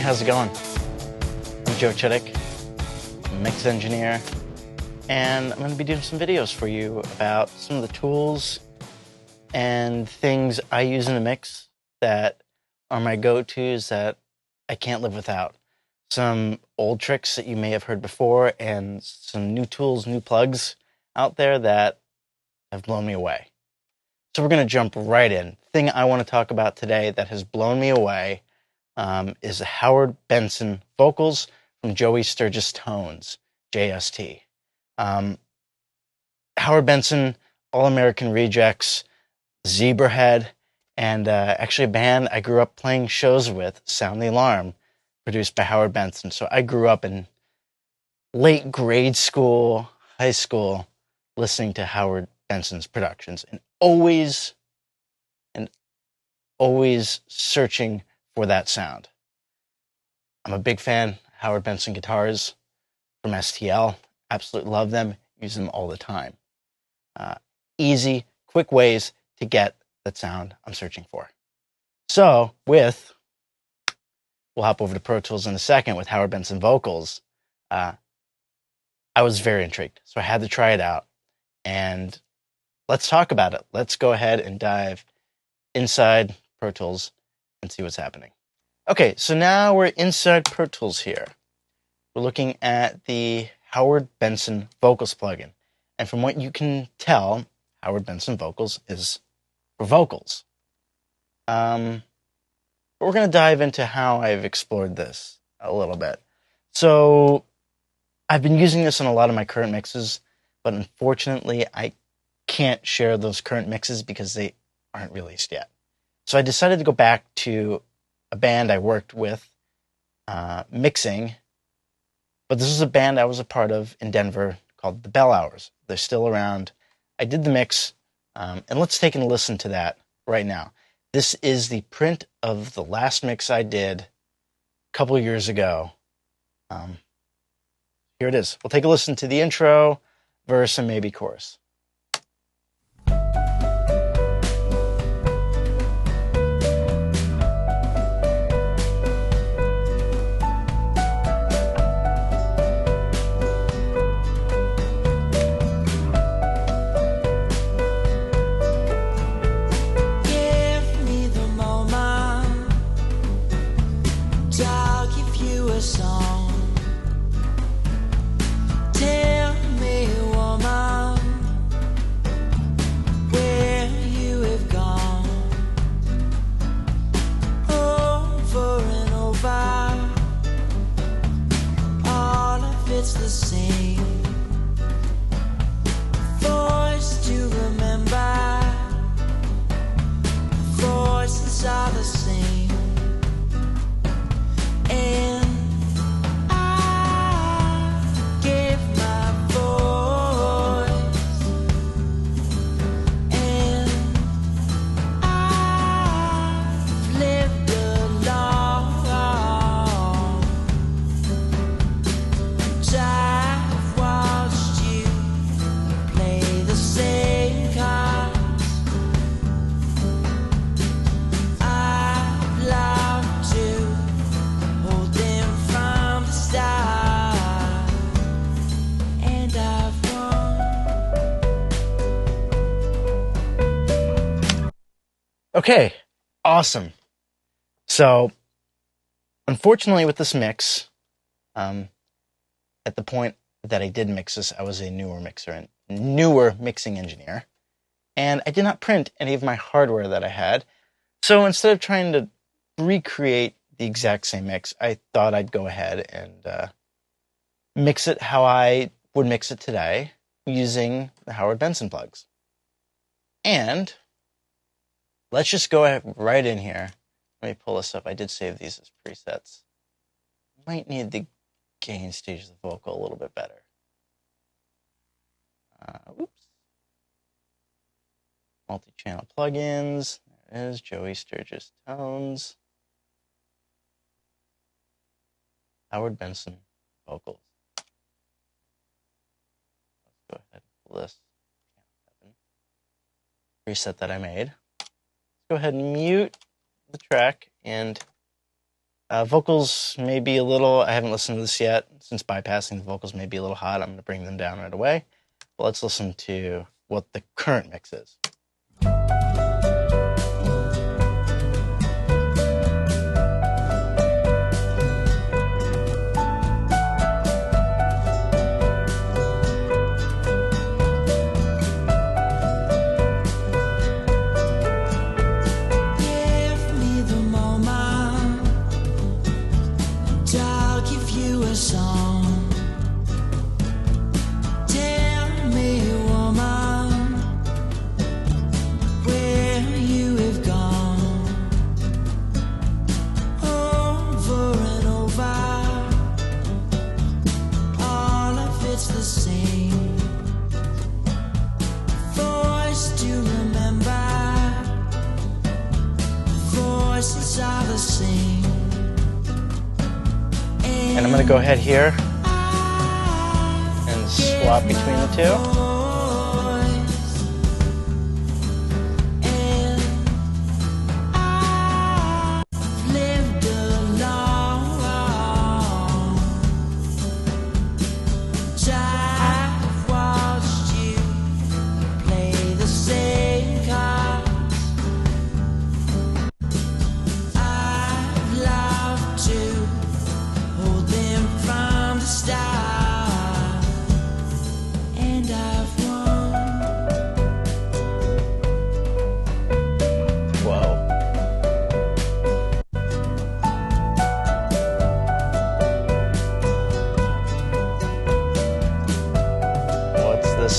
how's it going? I'm Chudyk, I'm a mix engineer, and I'm going to be doing some videos for you about some of the tools and things I use in a mix that are my go-tos that I can't live without. Some old tricks that you may have heard before, and some new tools, new plugs out there that have blown me away. So we're going to jump right in. The thing I want to talk about today that has blown me away is the Howard Benson vocals from Joey Sturgis Tones, JST. Howard Benson, All-American Rejects, Zebrahead, and actually a band I grew up playing shows with, Sound the Alarm, produced by Howard Benson. So I grew up in late grade school, high school, listening to Howard Benson's productions, and always searching for that sound. I'm a big fan of Howard Benson guitars from STL. Absolutely love them. Use them all the time. Easy, quick ways to get that sound I'm searching for. So we'll hop over to Pro Tools in a second with Howard Benson vocals. I was very intrigued, so I had to try it out. And let's talk about it. Let's go ahead and dive inside Pro Tools and see what's happening. Okay, so now we're inside Pro Tools here. We're looking at the Howard Benson Vocals plugin. And from what you can tell, Howard Benson Vocals is for vocals. But we're going to dive into how I've explored this a little bit. So I've been using this in a lot of my current mixes, but unfortunately I can't share those current mixes because they aren't released yet. So I decided to go back to a band I worked with mixing, but this is a band I was a part of in Denver called the Bell Hours. They're still around. I did the mix, and let's take a listen to that right now. This is the print of the last mix I did a couple of years ago. Here it is. We'll take a listen to the intro, verse, and maybe chorus. It's the same voice to remember, voices are the same, and I gave my voice, and I've lived alone. I've watched you play the same cards. I've loved to hold them from the start, and I've won. Okay, awesome. So, unfortunately with this mix, at the point that I did mix this, I was a newer mixing engineer, and I did not print any of my hardware that I had. So instead of trying to recreate the exact same mix, I thought I'd go ahead and mix it how I would mix it today using the Howard Benson plugs. And let's just go ahead right in here. Let me pull this up. I did save these as presets. Might need the gain stage of the vocal a little bit better. Oops. Multi-channel plugins. There it is. Joey Sturgis Tones. Howard Benson vocals. Let's go ahead and pull this preset that I made. Let's go ahead and mute the track and Vocals may be a little, I haven't listened to this yet. Since bypassing the vocals may be a little hot, I'm going to bring them down right away. But let's listen to what the current mix is. And I'm going to go ahead here and swap between the two.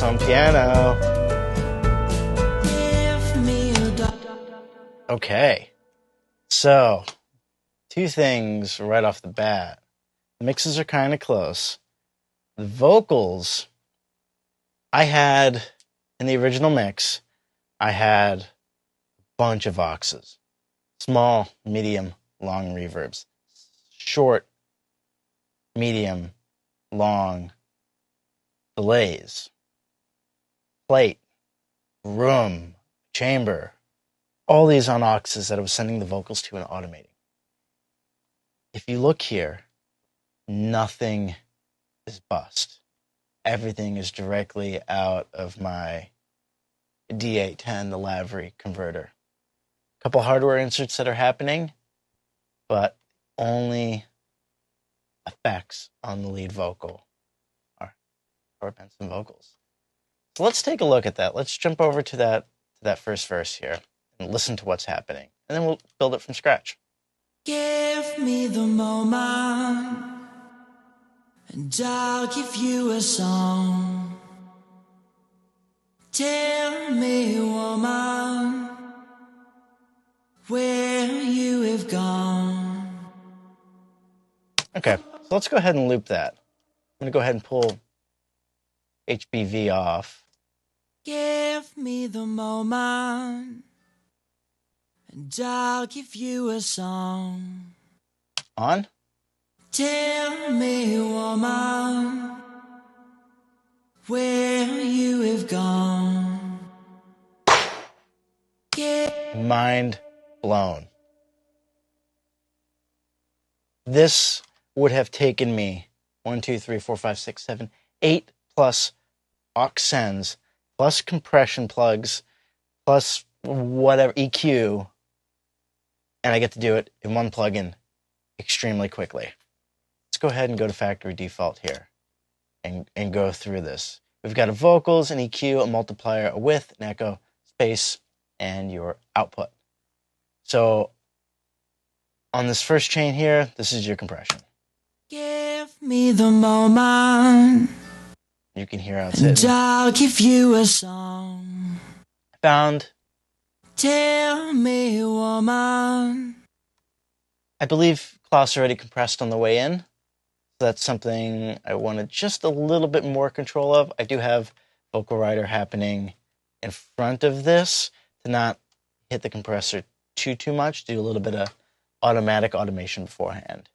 On piano. Okay, so 2 things right off the bat. The mixes are kind of close. The vocals, I had, in the original mix, I had a bunch of auxes. Small, medium, long reverbs. Short, medium, long delays. Plate, room, chamber, all these on auxes that I was sending the vocals to and automating. If you look here, nothing is bust. Everything is directly out of my D810, the Lavery converter. A couple hardware inserts that are happening, but only effects on the lead vocal are Benson vocals. So let's take a look at that. Let's jump over to that first verse here and listen to what's happening. And then we'll build it from scratch. Give me the moment, and I'll give you a song. Tell me, woman, where you have gone. Okay, so let's go ahead and loop that. I'm going to go ahead and pull HBV off. Give me the moment, and I'll give you a song. On. Tell me, woman, where you have gone. Mind blown. This would have taken me 1, 2, 3, 4, 5, 6, 7, 8 plus aux sends, plus compression plugs, plus whatever, EQ, and I get to do it in one plugin extremely quickly. Let's go ahead and go to factory default here and go through this. We've got a vocals, an EQ, a multiplier, a width, an echo, space, and your output. So on this first chain here, this is your compression. Give me the moment. You can hear how it's hitting. And I'll give you a song. Found. Tell me, woman. I believe Klaus already compressed on the way in. So that's something I wanted just a little bit more control of. I do have Vocal Rider happening in front of this to not hit the compressor too much. Do a little bit of automatic automation beforehand.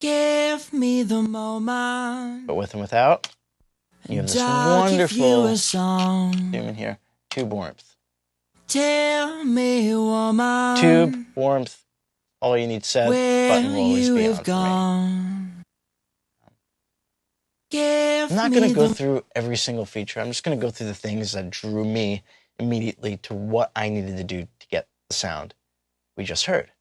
Give me the moment. But with and without, you have this wonderful zoom in here. Tube warmth. Tell me, woman. Tube warmth all you need said, where button will always you be have on for me. gone. Give I'm not me going to go the through every single feature. I'm just going to go through the things that drew me immediately to what I needed to do to get the sound we just heard.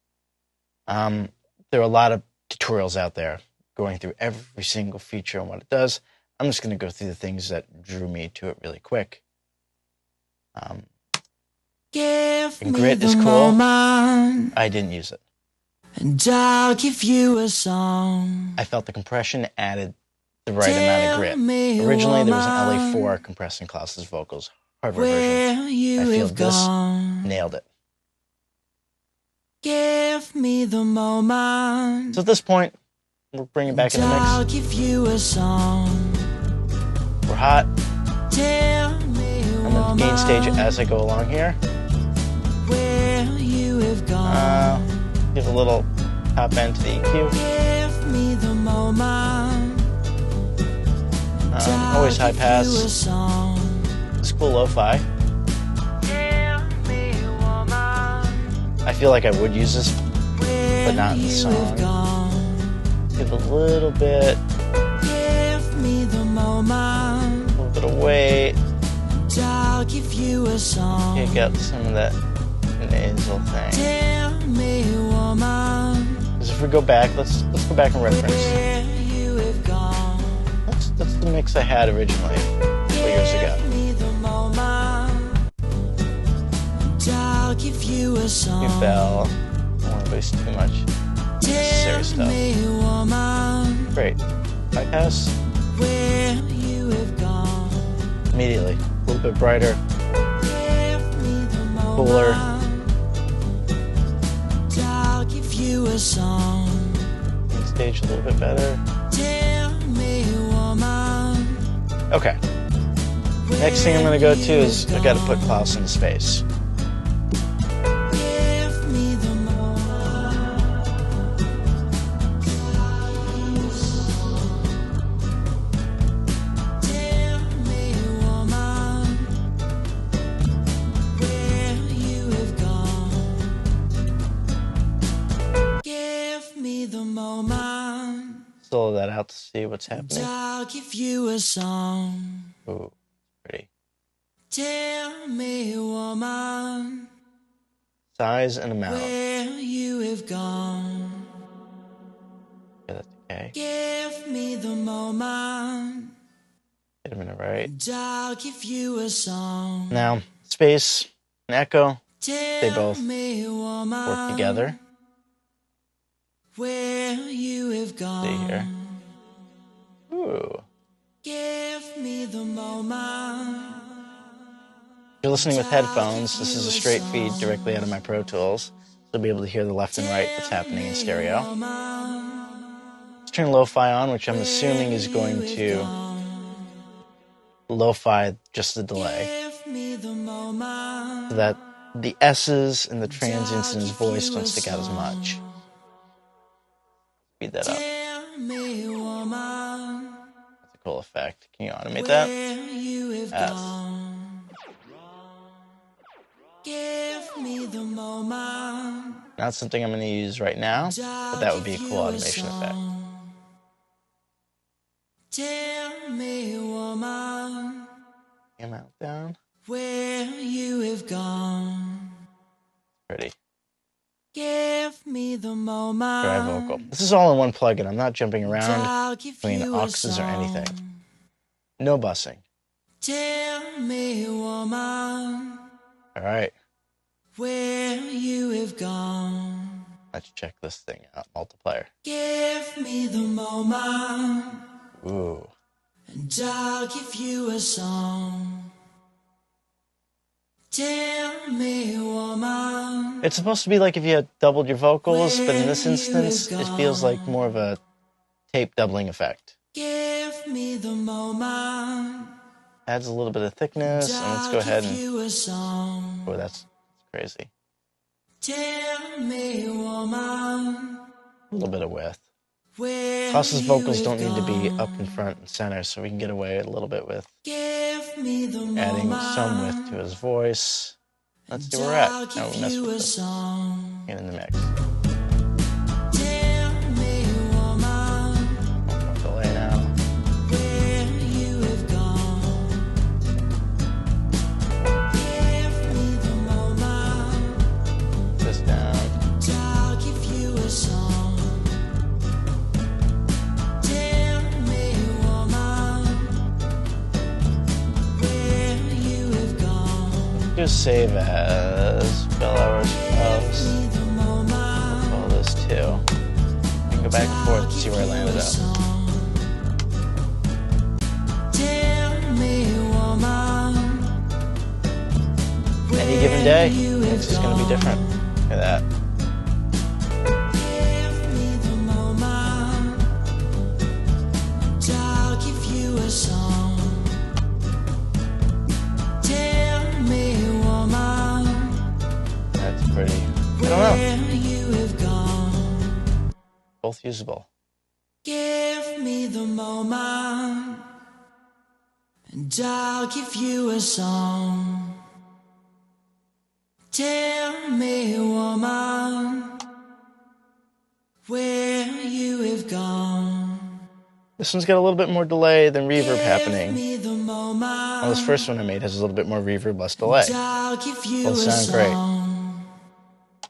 There are a lot of tutorials out there going through every single feature and what it does. I'm just going to go through the things that drew me to it really quick. give And me grit the is cool. moment, I didn't use it. and I'll give you a song. I felt the compression added the right amount Tell of grit. me, Originally, there was an woman, LA4 compressing Klaus's vocals, hardware where version. you I feel have this gone. nailed it. Give me the moment, So at this point, we'll bring it back in the I'll mix. give you a song. We're hot. Tell me, I'm going to gain stage woman, as I go along here. where you have gone. Give a little top end to the EQ. Give me the moment, Always high I'll give you a pass. song. It's cool lo-fi. Tell me, woman, I feel like I would use this, where but not in the you have song. gone. Give a little bit Give me the moment, of weight. I'll give you a song. Pick up some of that nasal thing. Tell me, woman, Because if we go back, let's go back and reference. where you have gone. That's the mix I had originally, a couple years ago. Give me the moment, I'll give you a song. You fell. I don't want to waste too much unnecessary Tell stuff. me, woman, Great. High pass. where you have gone. Immediately. A little bit brighter. Give me the moment, Cooler. I'll give you a song. Gain stage a little bit better. Tell me, woman, Okay. Next thing I'm going to go to is I got to put Klaus in space. give me the moment. Tell me, woman, where you have gone. Give me the moment, Solo that out to see what's happening. I'll give you a song. Ooh, pretty. Tell me, woman, Size and amount. where you have gone. Yeah, that's okay. Give me the moment, Get them in the right. I'll give you a song. Now, space and echo Tell both me, woman, work together. where you have gone. See here. Ooh. Give me the moment, If you're listening with headphones, this is a straight feed directly out of my Pro Tools. So you'll be able to hear the left and right that's happening in stereo. Let's turn lo-fi on, which I'm assuming is going to lo-fi just the delay. give me the moment, So that the S's and the transients in his voice don't stick out as much. Speed that up. tell me, woman, That's a cool effect. Can you automate that? where you have Yes. gone. Give me the moment, Not something I'm going to use right now, but that would be a cool automation effect. Tell me, woman, Amount down. where you have gone. Pretty. Give me the moment, Dry vocal. This is all in one plugin. I'm not jumping around I'll give between you a auxes or song. anything. No bussing. Tell me, woman, All right. where you have gone. Let's check this thing out. Multiplier. Give me the moment, Ooh. and I'll give you a song. Tell me, woman, It's supposed to be like if you had doubled your vocals, but in this instance, it feels like more of a tape doubling effect. give me the moment, Adds a little bit of thickness, and let's go I'll ahead give and... you a song. Oh, that's crazy. Tell me, woman, A little bit of width. where Klaus's you vocals have don't need to be gone. up in front and center, so we can get away a little bit with Give me the adding moment, some width to his voice. Let's see where we're I'll at. Now give we mess you with a this song. in the mix. just save as Bell Hours House. I'll call this 2. I can go back and forth to see where I landed up. Any given day, the mix is going to be different. Look at that. That's pretty. I don't know. Both usable. Give me the moment, and I'll give you a song. Tell me, woman, where you have gone. This one's got a little bit more delay than reverb happening. Well, this first one I made has a little bit more reverb, less delay. Both sound great.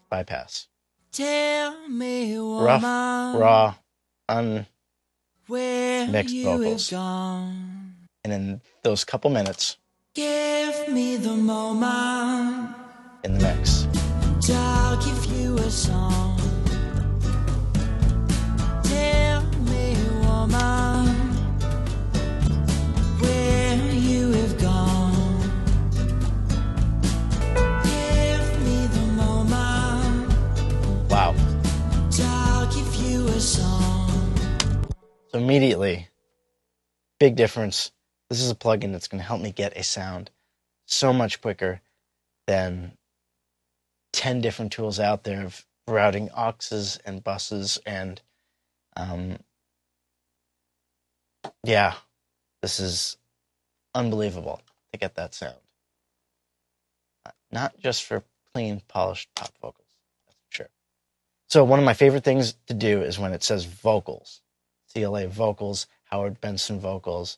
Bypass. Tell me, woman, Rough, raw, unmixed vocals. And in those couple minutes, give me the moment in the mix. I'll give you a song. Tell me, woman, where you have gone. Give me the moment. Wow. I'll give you a song. So immediately, big difference. This is a plugin that's going to help me get a sound so much quicker than 10 different tools out there of routing auxes and buses, and yeah, this is unbelievable to get that sound. Not just for clean, polished pop vocals, that's for sure. So one of my favorite things to do is when it says vocals, CLA vocals, Howard Benson vocals,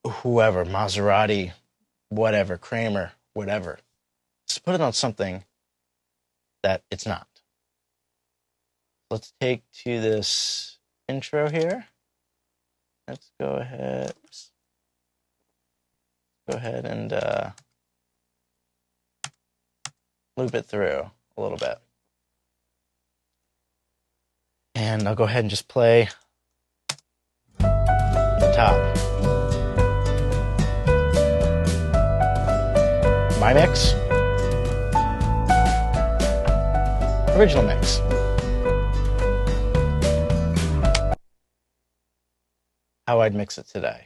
whoever, Maserati, whatever, Kramer, whatever. Just put it on something that it's not. Let's take to this intro here. Let's go ahead. Go ahead and loop it through a little bit. And I'll go ahead and just play the top. My mix. Original mix. How I'd mix it today.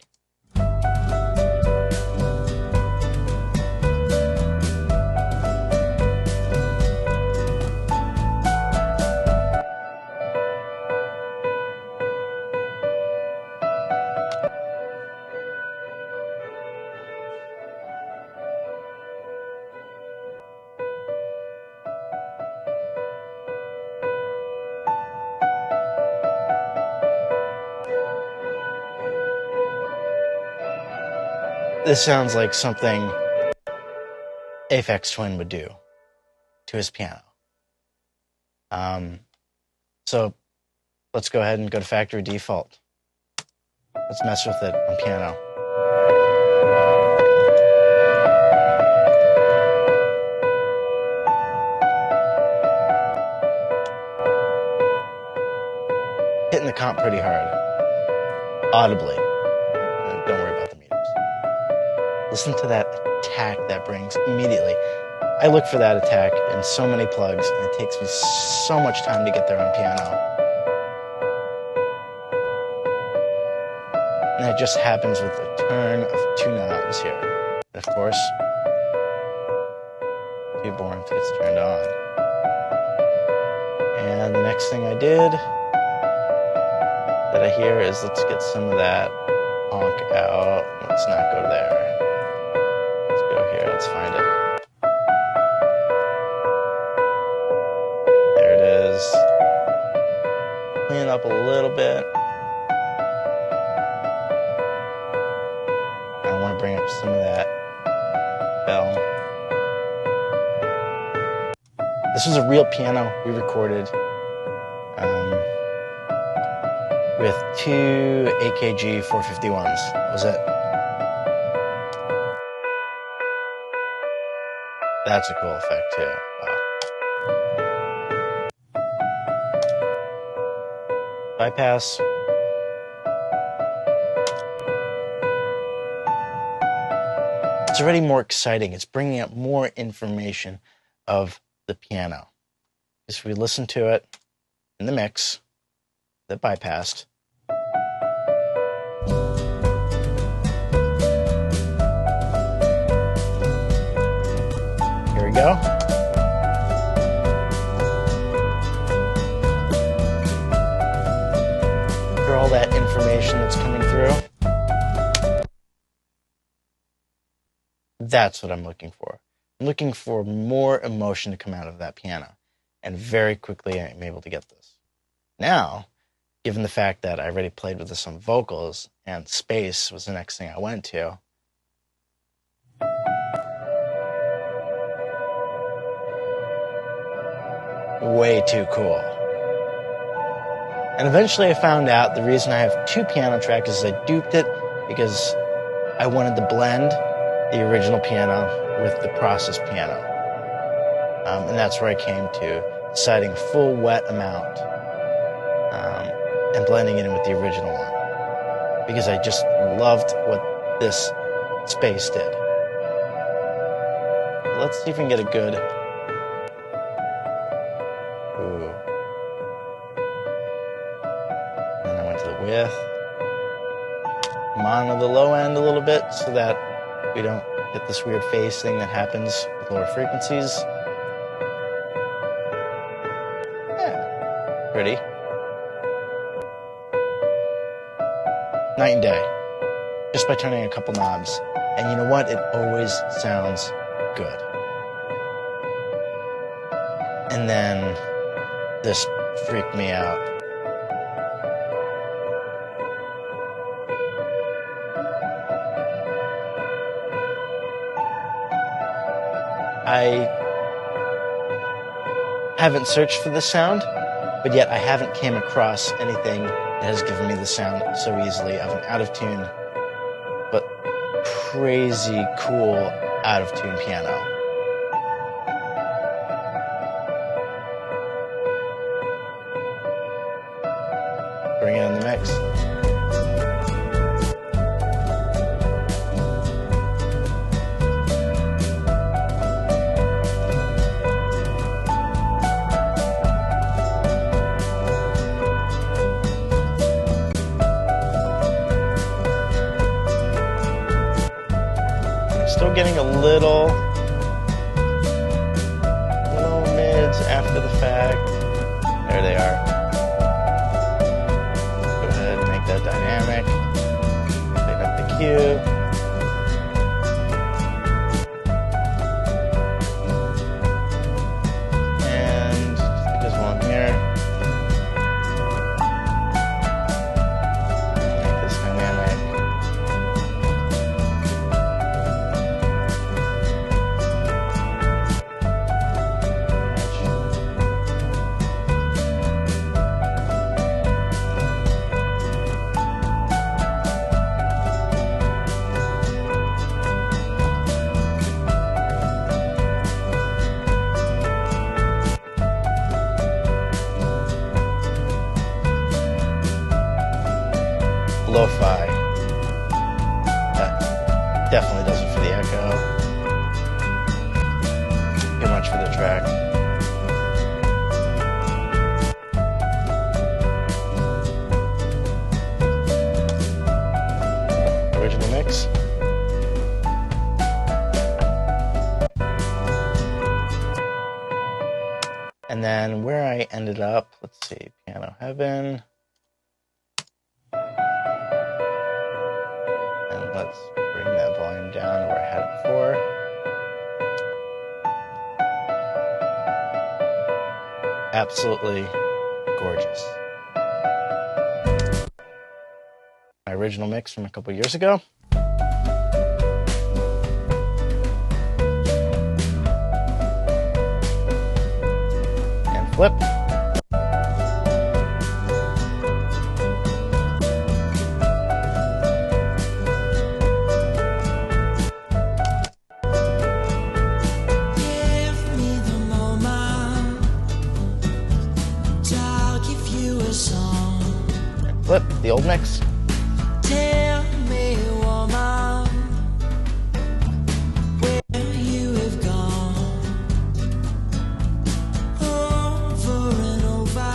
This sounds like something Aphex Twin would do to his piano. So let's go ahead and go to factory default. Let's mess with it on piano. Hitting the comp pretty hard, audibly. Don't worry about the meters. Listen to that attack that brings immediately. I look for that attack in so many plugs, and it takes me so much time to get there on piano. And it just happens with a turn of 2 knobs here. And of course, too boring till it's turned on. And the next thing I did that I hear is let's get some of that honk out. Let's not go there. Let's go here. Let's find it. There it is. Clean it up a little bit. I want to bring up some of that bell. This was a real piano we recorded with 2 AKG 451s. That was it. That's a cool effect too. Wow. Bypass. It's already more exciting. It's bringing up more information of the piano. If we listen to it in the mix that bypassed, here we go. For all that information that's coming through. That's what I'm looking for. I'm looking for more emotion to come out of that piano. And very quickly I'm able to get this. Now, given the fact that I already played with some vocals and space was the next thing I went to, way too cool. And eventually I found out the reason I have two piano tracks is I duped it because I wanted to blend the original piano with the processed piano. And that's where I came to deciding a full wet amount and blending it in with the original one. Because I just loved what this space did. Let's see if we can get a good... Ooh. And I went to the width. Mono the low end a little bit so that we don't get this weird phase thing that happens with lower frequencies. Yeah, pretty. Night and day. Just by turning a couple knobs. And you know what? It always sounds good. And then this freaked me out. I haven't searched for the sound, but yet I haven't came across anything that has given me the sound so easily of an out-of-tune, but crazy cool out-of-tune piano. Bring it in the mix. Still getting a little mids after the fact. There they are. Go ahead and make that dynamic. Pick up the cue. And stick this one here. Make this dynamic. Lo-fi. That definitely does it for the echo. Too much for the track. Original mix. And then where I ended up, let's see, Piano Heaven. Let's bring that volume down to where I had it before. Absolutely gorgeous. My original mix from a couple years ago. And flip. Flip, the old mix. Tell me, woman, where you have gone. Over and over,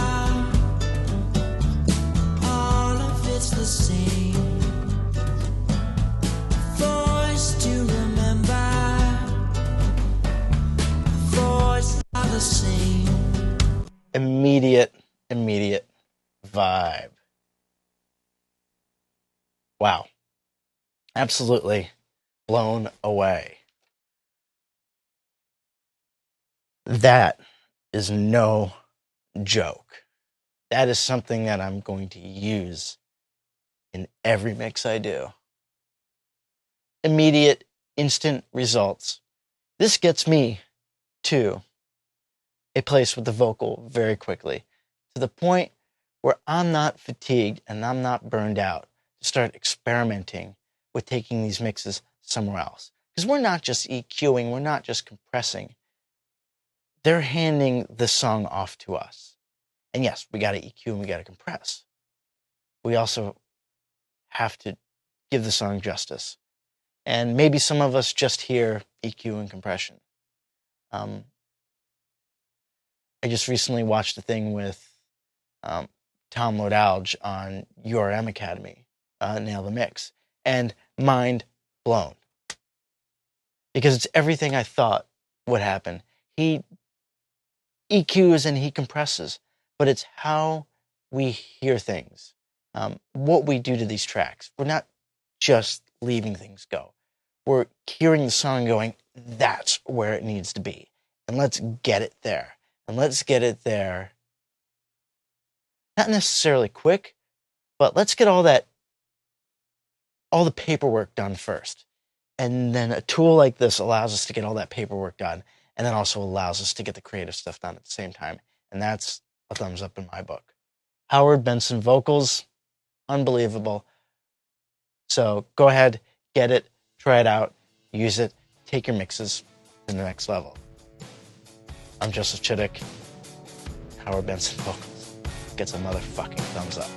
all of it's the same. Voice to remember, voice are the same. Immediate vibe. Wow. Absolutely blown away. That is no joke. That is something that I'm going to use in every mix I do. Immediate, instant results. This gets me to a place with the vocal very quickly, to the point where I'm not fatigued and I'm not burned out to start experimenting with taking these mixes somewhere else. Because we're not just EQing, we're not just compressing. They're handing the song off to us. And yes, we got to EQ and we got to compress. We also have to give the song justice. And maybe some of us just hear EQ and compression. I just recently watched a thing with Tom Lodalge on URM Academy, Nail the Mix, and mind blown. Because it's everything I thought would happen. He EQs and he compresses, but it's how we hear things, what we do to these tracks. We're not just leaving things go. We're hearing the song going, that's where it needs to be. And let's get it there. And let's get it there, not necessarily quick, but let's get all the paperwork done first. And then a tool like this allows us to get all that paperwork done, and then also allows us to get the creative stuff done at the same time. And that's a thumbs up in my book. Howard Benson vocals, unbelievable. So go ahead, get it, try it out, use it, take your mixes to the next level. I'm Joseph Chudyk. Howard Benson vocals gets a motherfucking thumbs up.